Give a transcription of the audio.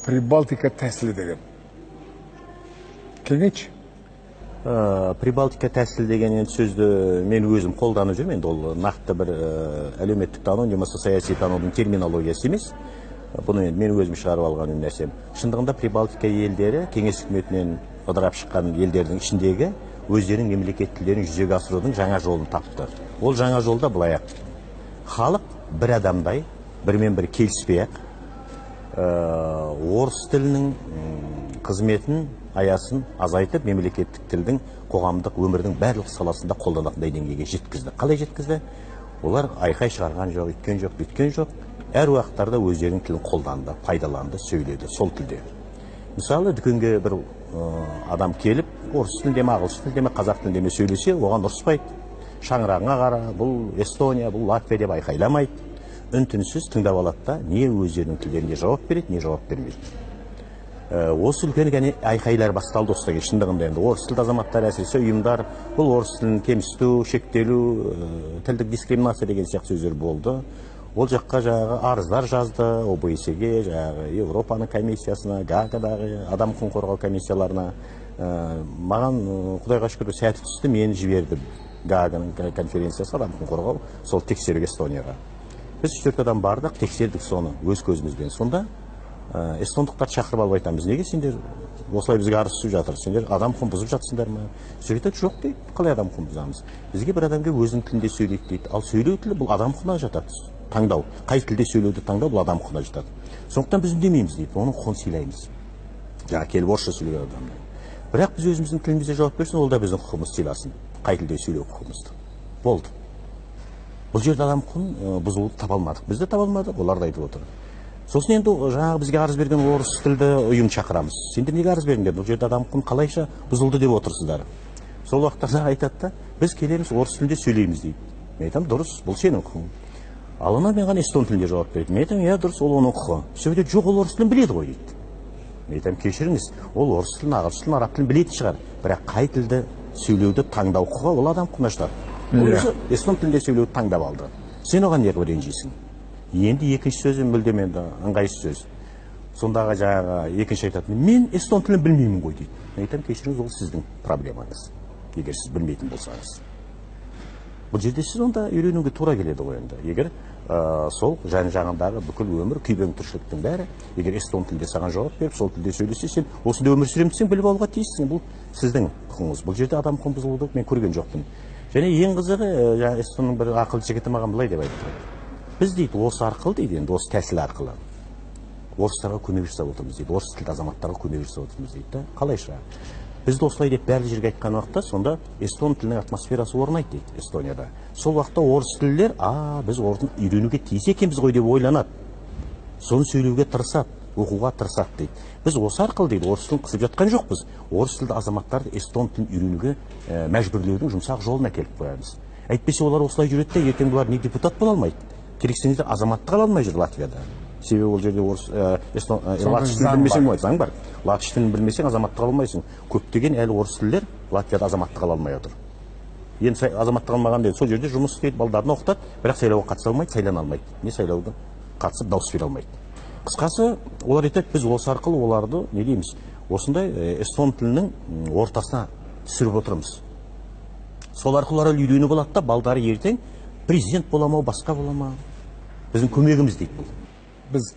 Прибалтика тәсілі деген. Кеңейші? Прибалтика тәсілі деген сөзді мен өзім қолданып жүрмін. Енді ол нақты бір әлеуметтік тану немесе саяси танудың терминологиясы емес. Бұны мен өзім шығарып алған нәрсем. Шындығында Прибалтика елдері кеңес үкіметінен ыдырап шыққан елдердің ішіндегі өздерінің мемлекеттілерін жүзеге асырудың жаңа жолын тапты. Ол жаңа жолда былай ақ. Халық бір адамдай, бірмен бірі келіспей-ақ, орыс тілінің қызметін аясын азайтып, мемлекеттік тілдің қоғамдық өмірдің барлық саласында қолданатындай деңгейге жеткізді. Қалай жеткізді? Олар айқай шығарған жоқ, өйткен жоқ, бүйткен жоқ. Әр уақыттарда өздерінің тілін қолданды, пайдаланды, сөйледі, сол тілде. Мысалы, дүкенге бір адам келіп, орыс тілінде ме, ағылшын тілінде ме, қазақ тілінде ме сөйлесе, оған ұрыспайды. Шаңырағыңа қара, бұл Эстония, бұл Латвия деп айқайламайды. Үн-түнсіз тыңдап алады да, не өздерінің тілдерінде жауап береді, не жауап бермейді. Осы үлкен айқайлар басталды осыда шындығында. Енді орыс тілді азаматтар, әсіресе ұйымдар, бұл орыс тілін кемсіту, шектелу, тілдік дискриминация деген сияқты сөздер болды. Ол жаққа жаңағы арыздар жазды, ОБСЕ-ге, жаңағы Еуропаның комиссиясына, Гаагадағы адам құқығын қорғау комиссияларына. Маған құдайға шүкір сәті түсті, мені жіберді Гааганың конференциясы адам құқығын қорғау, сол тексеруге Эстонияға. Біз 4 адам бардық, тексердік соны өз көзімізбен. Сонда эстондықтарды шақырып алып айтамыз, неге сендер осылай бізге арыз түсіп жатыр, сендер адам құқығын бұзып жатсыңдар ма? Сөйтеді, жоқ дейді, қалай адам құқығын бұзамыз? Бізге бір адамға өзінің тілінде сөйлейді дейді. Ал сөйлеу тілі бұл адам құқығына жатады. Таңдау, қай тілде сөйлеуді таңдау бұл адам құқығына жатады. Сондықтан біз үндемейміз дейді, оның құқығын сыйлаймыз. Жаңа келіп орысша сөйлеген адамдар. Бірақ біз өзіміздің тілімізде жауап берсін, ол да біздің құқығымызды сыйласын. Қай тілде сөйлеу құқығымызды. Болды. Бұл жерде адам құқығын бұзуды таба алмадық. Біз де таба алмадық, олар да айтып отыр. Сосын енді жаңағы бізге арыз берген орыс тілді ұйым шақырамыз. Сендер неге арыз бердіңдер? Бұл жерде адам құқығын қалайша бұзылды деп отырсыздар. Сол уақытта айтады да, біз келеміз орыс тілінде сөйлейміз дейді. Мен айтамын, дұрыс, бұл сенің құқығың. Ал ана мен ғана эстон тілінде жауап береді. Мен айтамын, иә дұрыс, ол оның құқығы. Сөйде жоқ, ол орыс тілін біледі ғой дейді. Мен айтамын, кешіріңіз, ол орыс тілін, ағылшын тілін, араб тілін білетін шығар. Бірақ қай тілді сөйлеуді таңдау құқығы ол адам құқығына жатады. Ол эстон тілінде сөйлеуді таңдап алды. Сен оған неғып ренжисің? Енді екінші сөзі мүлдем енді ыңғайсыз сөз. Сондағы жаңағы екінші айтатын, мен эстон тілін білмеймін ғой дейді. Мен айтамын, кешіріңіз, ол сіздің проблемаңыз. Егер сіз білмейтін болсаңыз. Бұл жерде сіз онда үйренуге тура келеді ғой енді. Егер сол жан-жағындағы бүкіл өмір, күйбең тіршіліктің бәрі, егер эстон тілде саған жауап беріп, сол тілде сөйлесе, сен осында өмір сүремін десең, біліп алуға тиіссің. Бұл сіздің құқығыңыз. Бұл жерде адам құқығын бұзылуды мен көрген жоқпын. Және ең қызығы, жаңа эстонның бір ақылды жігіті маған былай деп айтты. Біз дейді, осы арқылы дейді, енді осы тәсіл арқылы орыстарға көмек жасап отырмыз дейді, орыс тілді азаматтарға көмек жасап отырмыз дейді. Қалайша? Бізді осылай деп барлық жерге айтқан уақытта, сонда эстон тілінің атмосферасы орнайды дейді Эстонияда. Сол уақытта орыс тілділер, біз орысын үйренуге тиіс екенбіз ғой деп ойланады. Соны сөйлеуге тырысады, оқуға тырысады дейді. Біз осы арқылы дейді, орыс тілін қысып жатқан жоқпыз. Орыс тілді азаматтарды эстон тілін үйренуге мәжбүрлеудің жұмсақ жолына келіп қоямыз. Әйтпесе олар осылай жүреді де, ертең бұлар не депутат бола алмайды. Керексеңіздер азаматтық ала алмай жүр Латвияда. Себебі ол жерде латыш тілін білмесең ғой, заң бар. Латыш тілін білмесең азаматтық ала алмайсың. Көптеген әлі орыс тілдер Латвияда азаматтық ала алмай отыр. Енді азаматтық алмаған дейді, сол жерде жұмыс істейді, балдарын оқытады, бірақ сайлауға қатыса алмайды, сайлана алмайды. Не сайлауға қатысып дауыс бере алмайды. Қысқасы, олар айтады, біз осы арқылы оларды не дейміз? Осындай эстон тілінің ортасына түсіріп отырмыз. Сол арқылы үйрену болады да, балдары ертең президент бола ма, басқа бола ма? Біздің көмегіміз дейді бұл. Біз